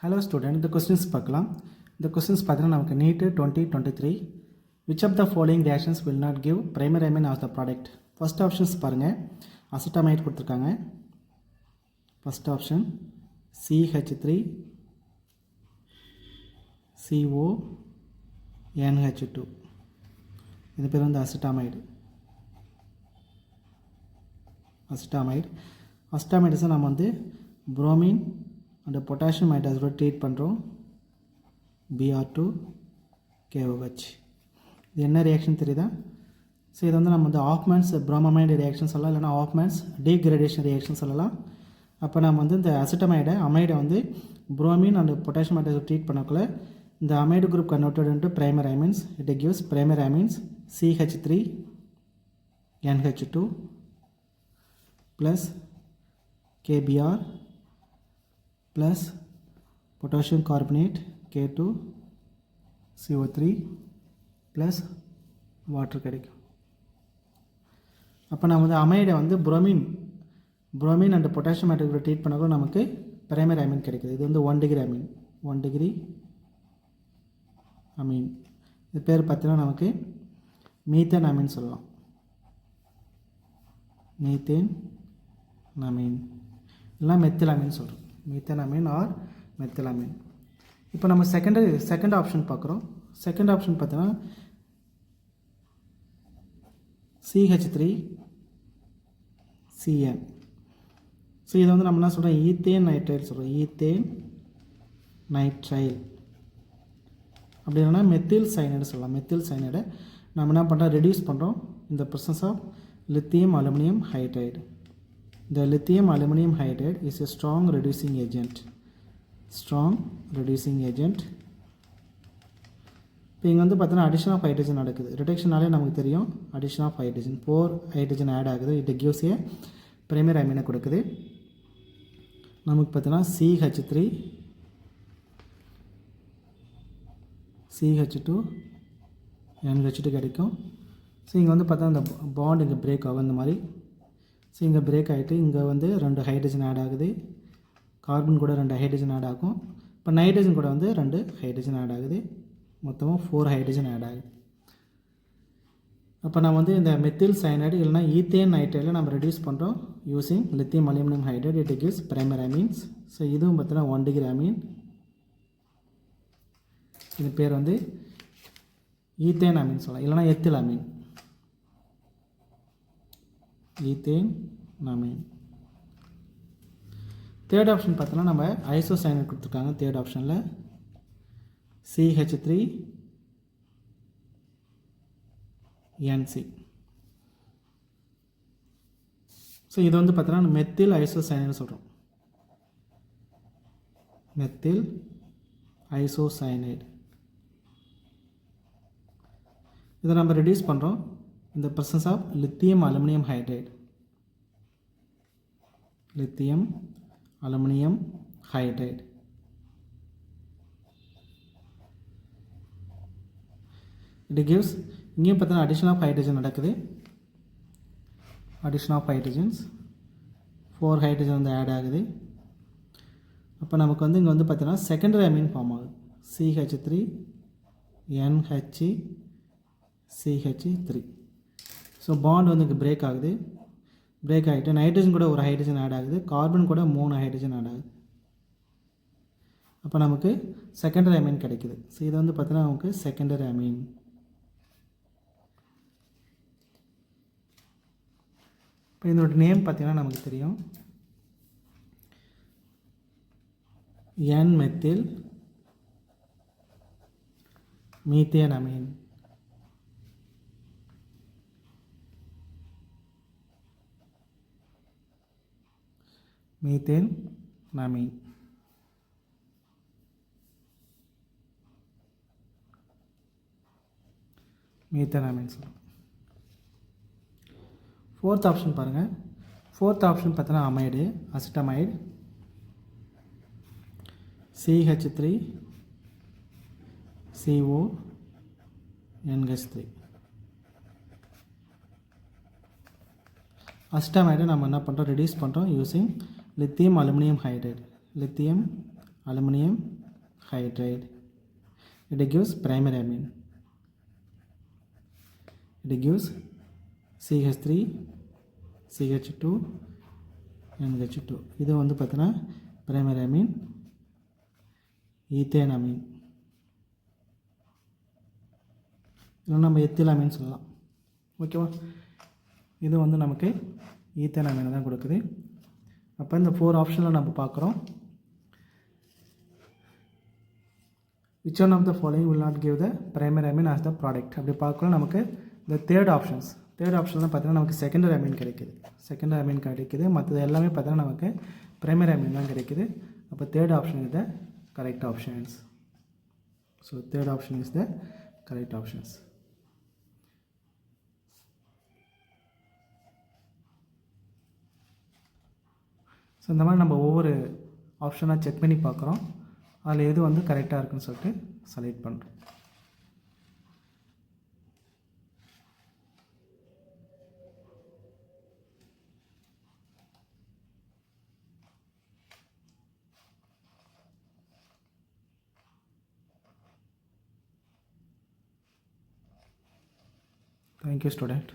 Hello student, the questions பார்க்கலாம். The questions பார்த்தீங்கன்னா நமக்கு NEET 2023 which of the following reactions will not give primary amine as the product? First options பாருங்க, acetamide கொடுத்திருக்காங்க. First option CH3 CO NH2. இது பேர் வந்து acetamide. Acetamide is நம்ம வந்து bromine and potassium hydroxide treat பண்ணுறோம் Br2 KOH. இது என்ன ரியாக்ஷன் தெரியுதா? ஸோ இது வந்து நம்ம வந்து ஆஃப்மேன்ஸ் ப்ரோமமைடு ரியாக்ஷன் சொல்லலாம், இல்லைனா ஆஃப்மேன்ஸ் டீக்ரேடேஷன் ரியாக்ஷன் சொல்லலாம். அப்போ நம்ம வந்து இந்த அசிட்டமைடை வந்து bromine and potassium hydroxide treat பண்ணக்குள்ள இந்த amide group converted into primary amines. It gives primary amines CH3 NH2 plus KBr plus potassium carbonate K2 CO3 plus water கிடைக்கும். அப்போ நம்ம வந்து அமைடை வந்து bromine and potassium hydroxide treat பண்ணக்கூட நமக்கு பிரைமரி அமீன் கிடைக்குது. இது வந்து 1 டிகிரி அமீன். இது பேர் பார்த்தீங்கன்னா நமக்கு மீத்தேன் அமீன் சொல்லலாம். மீத்தேன் அமீன் இல்லை மெத்தில் அமீன் சொல்கிறோம். Methanamine or methylamine. இப்போ நம்ம செகண்ட் ஆப்ஷன் பார்க்குறோம். செகண்ட் ஆப்ஷன் பார்த்தீங்கன்னா CH3 CN. ஸோ இதை வந்து நம்ம என்ன சொல்கிறோம், ஈத்தேன் நைட்ரைல் சொல்கிறோம். ஈத்தேன் நைட்ரைல் அப்படி இல்லைன்னா மெத்தில் சைனைடு சொல்லலாம். மெத்தில் சைனைடை நம்ம என்ன பண்ணுறோம், ரெடியூஸ் பண்ணுறோம் இந்த presence of lithium aluminium hydride. The lithium aluminum hydride is a strong reducing agent. இப்போ இங்கே வந்து பார்த்தீங்கன்னா அடிஷன் ஆஃப் ஹைட்ரஜன் நடக்குது. ரிடக்ஷனாலே நமக்கு தெரியும் addition of hydrogen. 4 hydrogen add ஆகுது. இட் கிவ்ஸ் ஏ பிரைமரி அமீனை கொடுக்குது. நமக்கு பார்த்தீங்கன்னா CH2 NH2 கிடைக்கும். ஸோ இங்கே வந்து பார்த்தா இந்த பாண்ட் இங்கே பிரேக் ஆகும் இந்த மாதிரி. ஸோ இங்கே பிரேக் ஆகிட்டு இங்கே வந்து 2 ஹைட்ரஜன் ஆட் ஆகுது. கார்பன் கூட 2 ஹைட்ரஜன் ஆட் ஆகும். இப்போ நைட்ரஜன் கூட வந்து 2 ஹைட்ரஜன் ஆட் ஆகுது. மொத்தமாக 4 ஹைட்ரஜன் ஆட் ஆகுது. அப்போ நம்ம வந்து இந்த மெத்தில் சைனைடு இல்லைனா ஈத்தேன் நைட்ரைடில் நம்ம ரெடியூஸ் பண்ணுறோம் using lithium aluminium hydride. It gives primary amines. So இதுவும் பார்த்தீங்கன்னா 1 டிகிரி அமீன். இது பேர் வந்து ஈத்தேன் அமீன் சொல்லலாம், இல்லைனா ethyl amine. Ethane amine. Third option பார்த்தோன்னா நம்ம ஐசோசைனைட் கொடுத்துருக்காங்க. தேர்ட் ஆப்ஷனில் CH3 NC. ஸோ இது வந்து பார்த்தோன்னா மெத்தில் ஐசோசைனைடு சொல்கிறோம். மெத்தில் ஐசோசைனைடு இதை நம்ம ரெடியூஸ் பண்ணுறோம் இந்த presence of lithium aluminum hydride. It gives இங்கேயும் பார்த்தீங்கன்னா addition of hydrogen நடக்குது. addition of hydrogens 4 hydrogen வந்து ஆட் ஆகுது. அப்போ நமக்கு வந்து இங்கே வந்து பார்த்தீங்கன்னா செகண்டரி அமீன் ஃபார்ம் ஆகுது. CH3 NH CH3. So bond வந்து இங்கே பிரேக் ஆகுது. பிரேக் ஆகிட்டு நைட்ரஜன் கூட 1 ஹைட்ரஜன் ஆட் ஆகுது. கார்பன் கூட 3 ஹைட்ரஜன் ஆட் ஆகுது. அப்போ நமக்கு செகண்டரி அமீன் கிடைக்குது. ஸோ இது வந்து பார்த்தீங்கன்னா நமக்கு செகண்டரி அமீன். இப்போ இதோட நேம் பார்த்தீங்கன்னா நமக்கு தெரியும் N-மெத்தில் methane amine. Methane amine. Methane amine சொல்லுங்கள். ஃபோர்த் ஆப்ஷன் பாருங்கள். ஃபோர்த் ஆப்ஷன் பார்த்தீங்கன்னா amide acetamide CH3 CO NH3. அசிட்டமைடை நம்ம என்ன பண்ணுறோம், ரெடியூஸ் பண்ணுறோம் using lithium aluminum hydride. hydride. It gives primary amine. It gives CH3, CH2, NH2. இது வந்து பார்த்தீங்கன்னா பிரைமரி அமீன், ஈத்தேன் அமீன், இல்லை நம்ம எத்தில் அமீன் சொல்லலாம். ஓகேவா? இது வந்து நமக்கு ஈத்தேன் அமீனை தான் கொடுக்குது. அப்போ இந்த 4 ஆப்ஷனில் நம்ம பார்க்குறோம். which one of the following will not give the primary amine as the product அப்படி பார்க்கலாம். நமக்கு இந்த தேர்ட் ஆப்ஷன் தான் பார்த்தீங்கன்னா நமக்கு செகண்டரி அமீன் கிடைக்குது. மற்றது எல்லாமே பார்த்தீங்கன்னா நமக்கு பிரைமரி அமீன் தான் கிடைக்குது. அப்போ third option is the correct options. So third option is the correct options. So இந்த மாதிரி நம்ம ஒவ்வொரு ஆப்ஷனாக செக் பண்ணி பார்க்குறோம். அதில் எது வந்து கரெக்டாக இருக்குன்னு சொல்லிட்டு செலக்ட் பண்ணுறோம். Thank you, student.